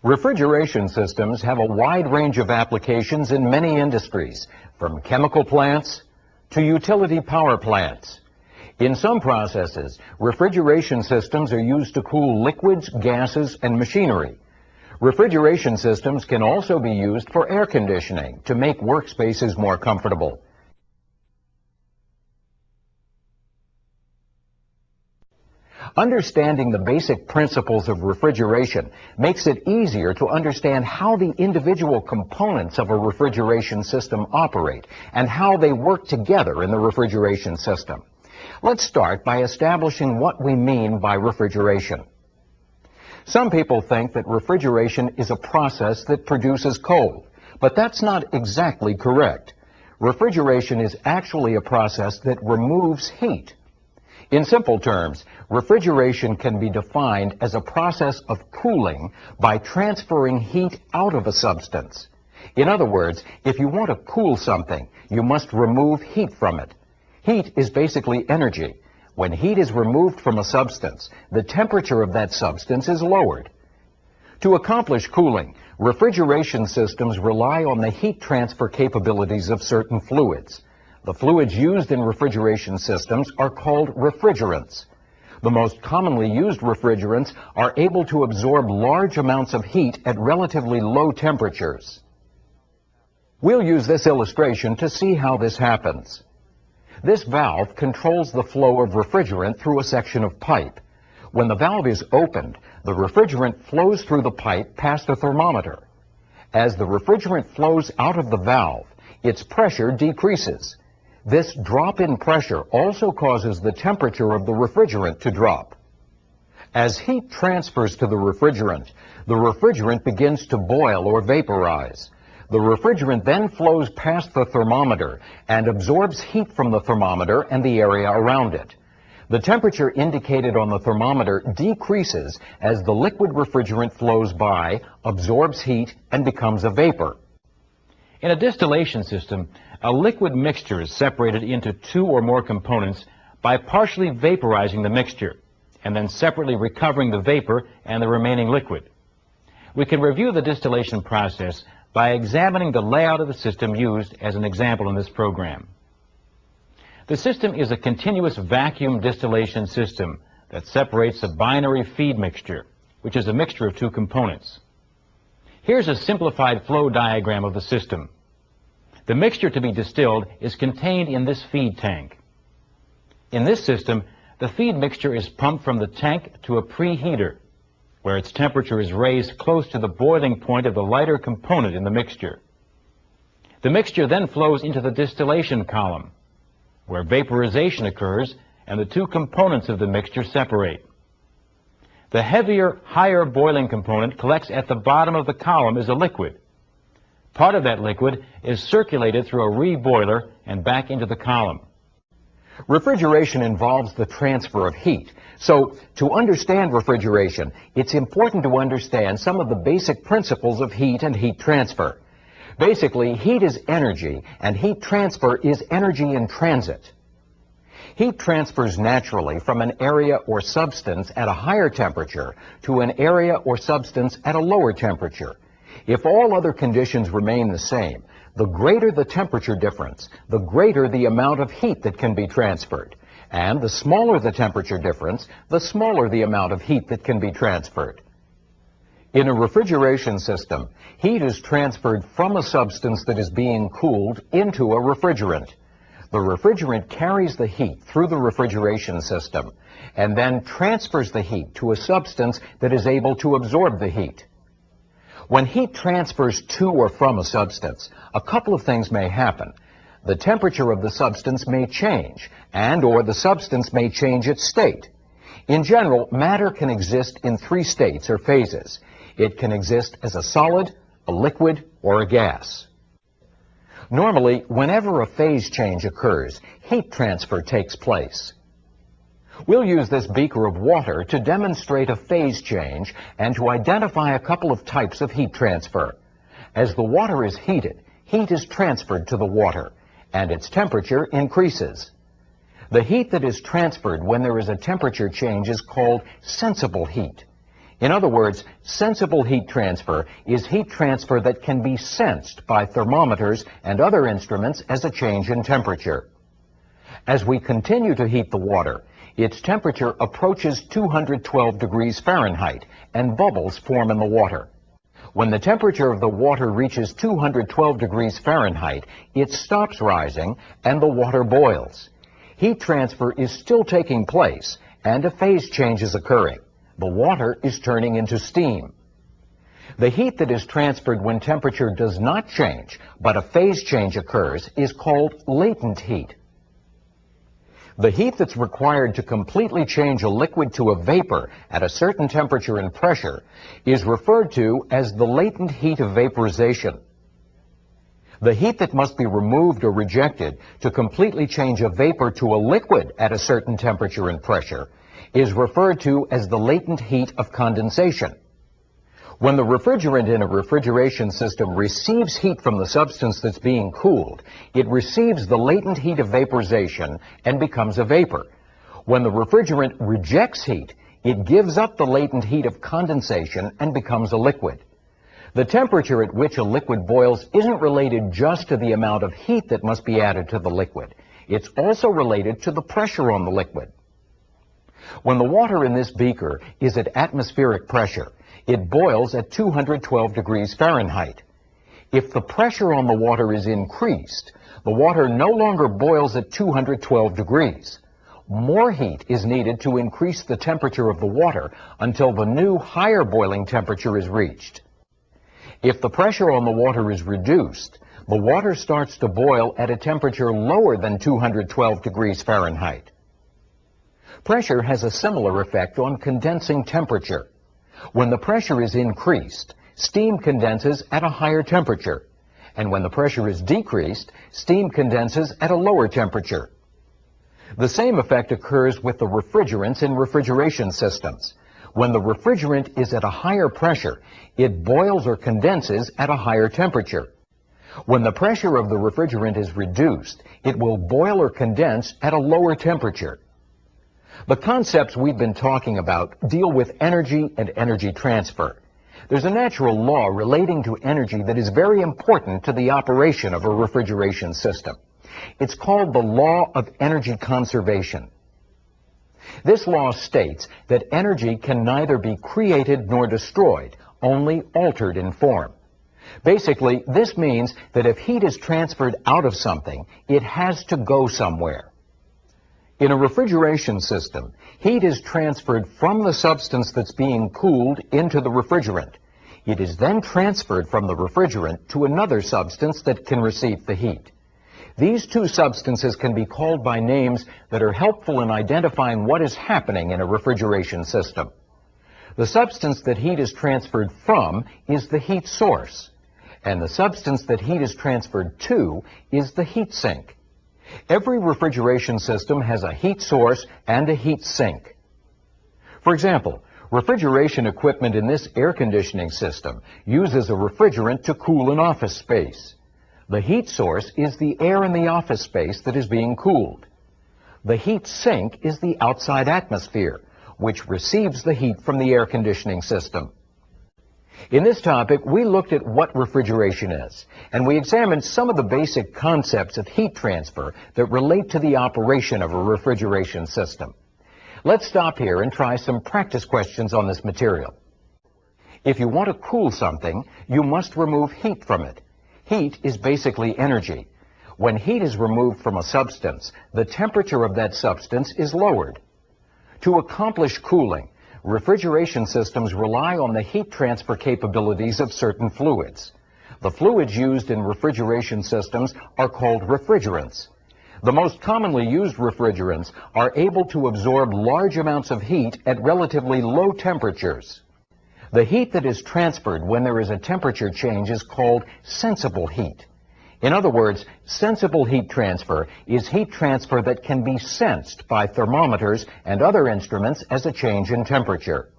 Refrigeration systems have a wide range of applications in many industries, from chemical plants to utility power plants. In some processes, refrigeration systems are used to cool liquids, gases, and machinery. Refrigeration systems can also be used for air conditioning to make workspaces more comfortable. Understanding the basic principles of refrigeration makes it easier to understand how the individual components of a refrigeration system operate and how they work together in the refrigeration system. Let's start by establishing what we mean by refrigeration. Some people think that refrigeration is a process that produces cold, but that's not exactly correct. Refrigeration is actually a process that removes heat. In simple terms, refrigeration can be defined as a process of cooling by transferring heat out of a substance. In other words, if you want to cool something, you must remove heat from it. Heat is basically energy. When heat is removed from a substance, the temperature of that substance is lowered. To accomplish cooling, refrigeration systems rely on the heat transfer capabilities of certain fluids. The fluids used in refrigeration systems are called refrigerants. The most commonly used refrigerants are able to absorb large amounts of heat at relatively low temperatures. We'll use this illustration to see how this happens. This valve controls the flow of refrigerant through a section of pipe. When the valve is opened, the refrigerant flows through the pipe past a thermometer. As the refrigerant flows out of the valve, its pressure decreases. This drop in pressure also causes the temperature of the refrigerant to drop. As heat transfers to the refrigerant begins to boil or vaporize. The refrigerant then flows past the thermometer and absorbs heat from the thermometer and the area around it. The temperature indicated on the thermometer decreases as the liquid refrigerant flows by, absorbs heat, and becomes a vapor. In a distillation system, a liquid mixture is separated into two or more components by partially vaporizing the mixture, and then separately recovering the vapor and the remaining liquid. We can review the distillation process by examining the layout of the system used as an example in this program. The system is a continuous vacuum distillation system that separates a binary feed mixture, which is a mixture of two components. Here's a simplified flow diagram of the system. The mixture to be distilled is contained in this feed tank. In this system, the feed mixture is pumped from the tank to a preheater, where its temperature is raised close to the boiling point of the lighter component in the mixture. The mixture then flows into the distillation column, where vaporization occurs and the two components of the mixture separate. The heavier, higher boiling component collects at the bottom of the column as a liquid. Part of that liquid is circulated through a reboiler and back into the column. Refrigeration involves the transfer of heat. So, to understand refrigeration, it's important to understand some of the basic principles of heat and heat transfer. Basically, heat is energy, and heat transfer is energy in transit. Heat transfers naturally from an area or substance at a higher temperature to an area or substance at a lower temperature. If all other conditions remain the same, the greater the temperature difference, the greater the amount of heat that can be transferred. And the smaller the temperature difference, the smaller the amount of heat that can be transferred. In a refrigeration system, heat is transferred from a substance that is being cooled into a refrigerant. The refrigerant carries the heat through the refrigeration system and then transfers the heat to a substance that is able to absorb the heat. When heat transfers to or from a substance, a couple of things may happen. The temperature of the substance may change, and/or the substance may change its state. In general, matter can exist in three states or phases. It can exist as a solid, a liquid, or a gas. Normally, whenever a phase change occurs, heat transfer takes place. We'll use this beaker of water to demonstrate a phase change and to identify a couple of types of heat transfer. As the water is heated, heat is transferred to the water, and its temperature increases. The heat that is transferred when there is a temperature change is called sensible heat. In other words, sensible heat transfer is heat transfer that can be sensed by thermometers and other instruments as a change in temperature. As we continue to heat the water, its temperature approaches 212 degrees Fahrenheit and bubbles form in the water. When the temperature of the water reaches 212 degrees Fahrenheit, it stops rising and the water boils. Heat transfer is still taking place and a phase change is occurring. The water is turning into steam. The heat that is transferred when temperature does not change, but a phase change occurs, is called latent heat. The heat that's required to completely change a liquid to a vapor at a certain temperature and pressure is referred to as the latent heat of vaporization. The heat that must be removed or rejected to completely change a vapor to a liquid at a certain temperature and pressure is referred to as the latent heat of condensation. When the refrigerant in a refrigeration system receives heat from the substance that's being cooled, it receives the latent heat of vaporization and becomes a vapor. When the refrigerant rejects heat, it gives up the latent heat of condensation and becomes a liquid. The temperature at which a liquid boils isn't related just to the amount of heat that must be added to the liquid. It's also related to the pressure on the liquid. When the water in this beaker is at atmospheric pressure, it boils at 212 degrees Fahrenheit. If the pressure on the water is increased, the water no longer boils at 212 degrees. More heat is needed to increase the temperature of the water until the new higher boiling temperature is reached. If the pressure on the water is reduced, the water starts to boil at a temperature lower than 212 degrees Fahrenheit. Pressure has a similar effect on condensing temperature. When the pressure is increased, steam condenses at a higher temperature, and when the pressure is decreased, steam condenses at a lower temperature. The same effect occurs with the refrigerants in refrigeration systems. When the refrigerant is at a higher pressure, it boils or condenses at a higher temperature. When the pressure of the refrigerant is reduced, it will boil or condense at a lower temperature. The concepts we've been talking about deal with energy and energy transfer. There's a natural law relating to energy that is very important to the operation of a refrigeration system. It's called the law of energy conservation. This law states that energy can neither be created nor destroyed, only altered in form. Basically, this means that if heat is transferred out of something, it has to go somewhere. In a refrigeration system, heat is transferred from the substance that's being cooled into the refrigerant. It is then transferred from the refrigerant to another substance that can receive the heat. These two substances can be called by names that are helpful in identifying what is happening in a refrigeration system. The substance that heat is transferred from is the heat source, and the substance that heat is transferred to is the heat sink. Every refrigeration system has a heat source and a heat sink. For example, refrigeration equipment in this air conditioning system uses a refrigerant to cool an office space. The heat source is the air in the office space that is being cooled. The heat sink is the outside atmosphere, which receives the heat from the air conditioning system. In this topic, we looked at what refrigeration is, and we examined some of the basic concepts of heat transfer that relate to the operation of a refrigeration system. Let's stop here and try some practice questions on this material. If you want to cool something, you must remove heat from it. Heat is basically energy. When heat is removed from a substance, the temperature of that substance is lowered. To accomplish cooling, refrigeration systems rely on the heat transfer capabilities of certain fluids. The fluids used in refrigeration systems are called refrigerants. The most commonly used refrigerants are able to absorb large amounts of heat at relatively low temperatures. The heat that is transferred when there is a temperature change is called sensible heat. In other words, sensible heat transfer is heat transfer that can be sensed by thermometers and other instruments as a change in temperature.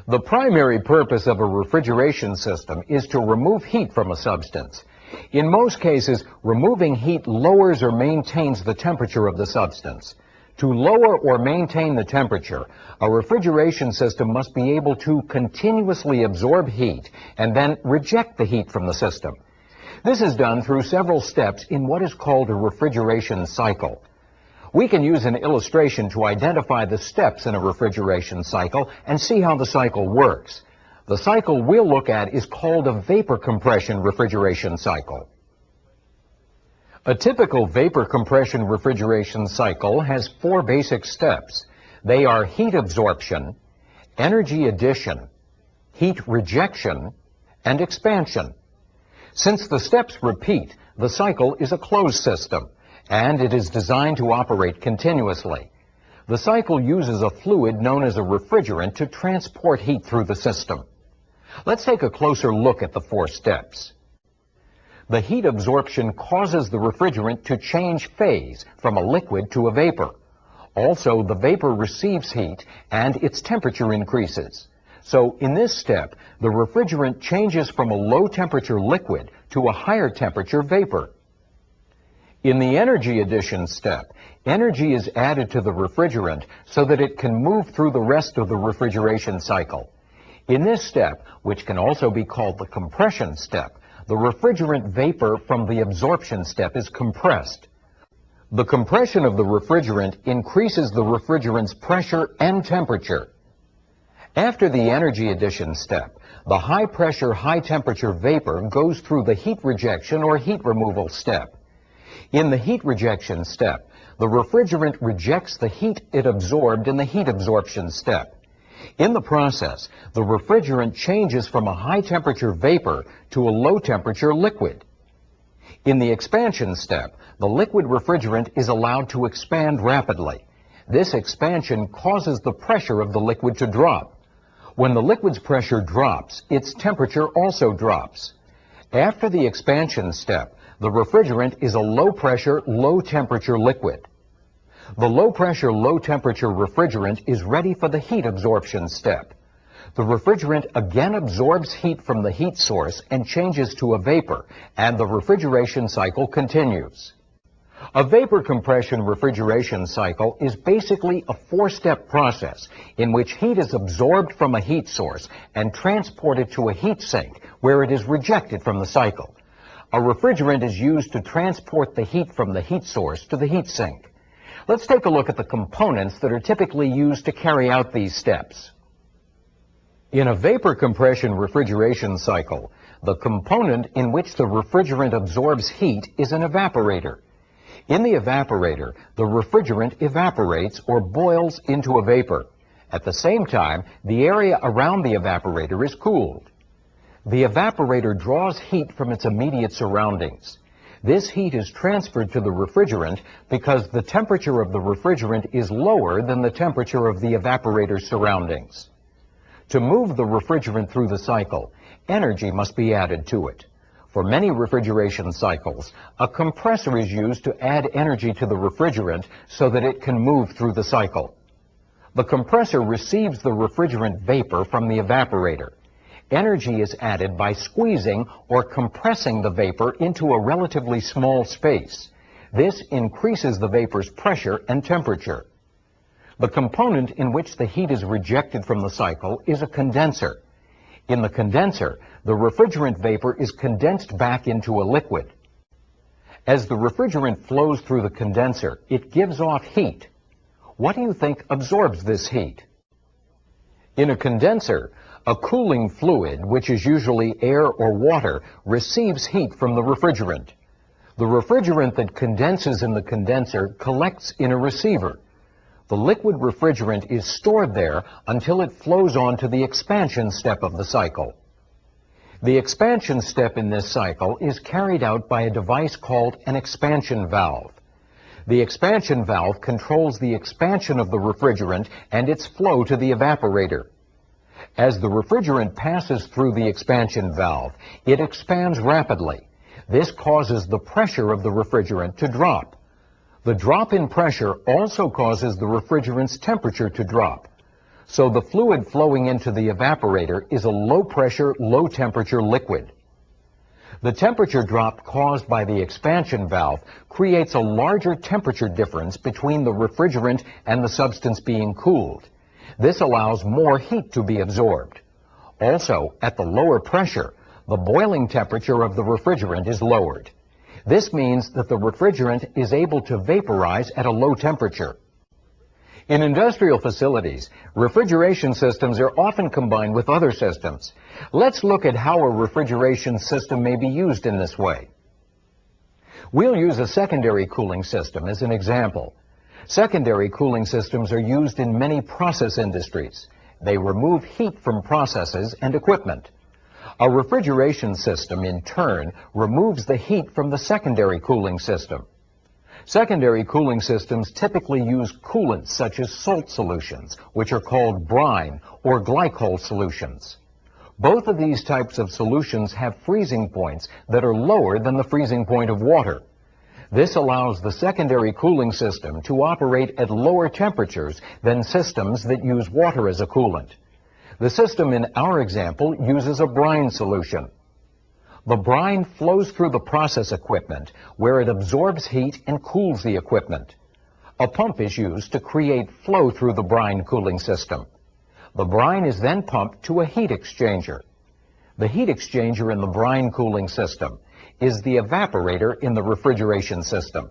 The primary purpose of a refrigeration system is to remove heat from a substance. In most cases, removing heat lowers or maintains the temperature of the substance. To lower or maintain the temperature, a refrigeration system must be able to continuously absorb heat and then reject the heat from the system. This is done through several steps in what is called a refrigeration cycle. We can use an illustration to identify the steps in a refrigeration cycle and see how the cycle works. The cycle we'll look at is called a vapor compression refrigeration cycle. A typical vapor compression refrigeration cycle has 4 basic steps. They are heat absorption, energy addition, heat rejection, and expansion. Since the steps repeat, the cycle is a closed system, and it is designed to operate continuously. The cycle uses a fluid known as a refrigerant to transport heat through the system. Let's take a closer look at the 4 steps. The heat absorption causes the refrigerant to change phase from a liquid to a vapor. Also, the vapor receives heat and its temperature increases. So, in this step, the refrigerant changes from a low-temperature liquid to a higher-temperature vapor. In the energy addition step, energy is added to the refrigerant so that it can move through the rest of the refrigeration cycle. In this step, which can also be called the compression step, the refrigerant vapor from the absorption step is compressed. The compression of the refrigerant increases the refrigerant's pressure and temperature. After the energy addition step, the high-pressure, high-temperature vapor goes through the heat rejection or heat removal step. In the heat rejection step, the refrigerant rejects the heat it absorbed in the heat absorption step. In the process, the refrigerant changes from a high-temperature vapor to a low-temperature liquid. In the expansion step, the liquid refrigerant is allowed to expand rapidly. This expansion causes the pressure of the liquid to drop. When the liquid's pressure drops, its temperature also drops. After the expansion step, the refrigerant is a low-pressure, low-temperature liquid. The low-pressure, low-temperature refrigerant is ready for the heat absorption step. The refrigerant again absorbs heat from the heat source and changes to a vapor, and the refrigeration cycle continues. A vapor compression refrigeration cycle is basically a 4-step process in which heat is absorbed from a heat source and transported to a heat sink, where it is rejected from the cycle. A refrigerant is used to transport the heat from the heat source to the heat sink. Let's take a look at the components that are typically used to carry out these steps. In a vapor compression refrigeration cycle, the component in which the refrigerant absorbs heat is an evaporator. In the evaporator, the refrigerant evaporates or boils into a vapor. At the same time, the area around the evaporator is cooled. The evaporator draws heat from its immediate surroundings. This heat is transferred to the refrigerant because the temperature of the refrigerant is lower than the temperature of the evaporator's surroundings. To move the refrigerant through the cycle, energy must be added to it. For many refrigeration cycles, a compressor is used to add energy to the refrigerant so that it can move through the cycle. The compressor receives the refrigerant vapor from the evaporator. Energy is added by squeezing or compressing the vapor into a relatively small space. This increases the vapor's pressure and temperature. The component in which the heat is rejected from the cycle is a condenser. In the condenser, the refrigerant vapor is condensed back into a liquid. As the refrigerant flows through the condenser, it gives off heat. What do you think absorbs this heat? In a condenser, a cooling fluid, which is usually air or water, receives heat from the refrigerant. The refrigerant that condenses in the condenser collects in a receiver. The liquid refrigerant is stored there until it flows on to the expansion step of the cycle. The expansion step in this cycle is carried out by a device called an expansion valve. The expansion valve controls the expansion of the refrigerant and its flow to the evaporator. As the refrigerant passes through the expansion valve, it expands rapidly. This causes the pressure of the refrigerant to drop. The drop in pressure also causes the refrigerant's temperature to drop. So the fluid flowing into the evaporator is a low-pressure, low-temperature liquid. The temperature drop caused by the expansion valve creates a larger temperature difference between the refrigerant and the substance being cooled. This allows more heat to be absorbed. Also, at the lower pressure, the boiling temperature of the refrigerant is lowered. This means that the refrigerant is able to vaporize at a low temperature. In industrial facilities, refrigeration systems are often combined with other systems. Let's look at how a refrigeration system may be used in this way. We'll use a secondary cooling system as an example. Secondary cooling systems are used in many process industries. They remove heat from processes and equipment. A refrigeration system, in turn, removes the heat from the secondary cooling system. Secondary cooling systems typically use coolants such as salt solutions, which are called brine or glycol solutions. Both of these types of solutions have freezing points that are lower than the freezing point of water. This allows the secondary cooling system to operate at lower temperatures than systems that use water as a coolant. The system in our example uses a brine solution. The brine flows through the process equipment where it absorbs heat and cools the equipment. A pump is used to create flow through the brine cooling system. The brine is then pumped to a heat exchanger. The heat exchanger in the brine cooling system is the evaporator in the refrigeration system.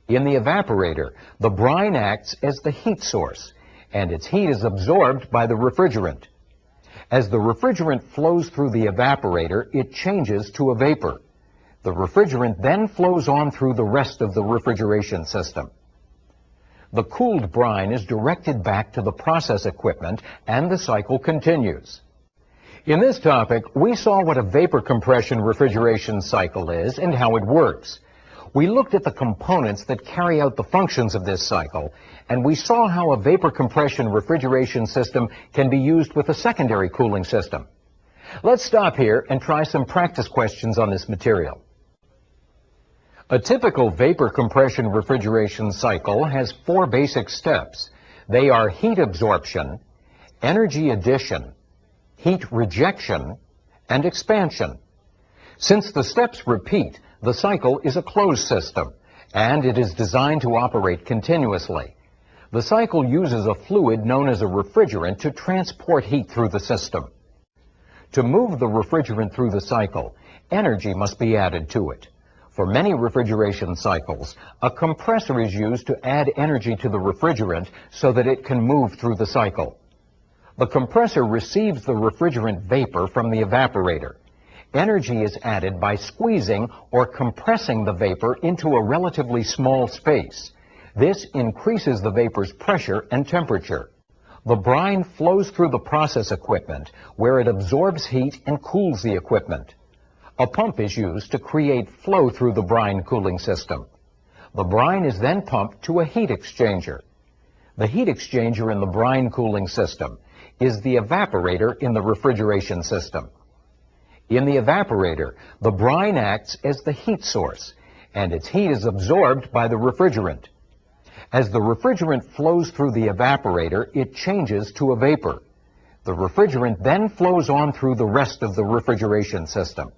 In the evaporator, the brine acts as the heat source, and its heat is absorbed by the refrigerant. As the refrigerant flows through the evaporator, it changes to a vapor. The refrigerant then flows on through the rest of the refrigeration system. The cooled brine is directed back to the process equipment, and the cycle continues. In this topic, we saw what a vapor compression refrigeration cycle is and how it works. We looked at the components that carry out the functions of this cycle, and we saw how a vapor compression refrigeration system can be used with a secondary cooling system. Let's stop here and try some practice questions on this material. A typical vapor compression refrigeration cycle has 4 basic steps. They are heat absorption, energy addition, heat rejection, and expansion. Since the steps repeat, the cycle is a closed system, and it is designed to operate continuously. The cycle uses a fluid known as a refrigerant to transport heat through the system. To move the refrigerant through the cycle, energy must be added to it. For many refrigeration cycles, a compressor is used to add energy to the refrigerant so that it can move through the cycle. The compressor receives the refrigerant vapor from the evaporator. Energy is added by squeezing or compressing the vapor into a relatively small space. This increases the vapor's pressure and temperature. The brine flows through the process equipment where it absorbs heat and cools the equipment. A pump is used to create flow through the brine cooling system. The brine is then pumped to a heat exchanger. The heat exchanger in the brine cooling system is the evaporator in the refrigeration system. In the evaporator, the brine acts as the heat source, and its heat is absorbed by the refrigerant. As the refrigerant flows through the evaporator, it changes to a vapor. The refrigerant then flows on through the rest of the refrigeration system.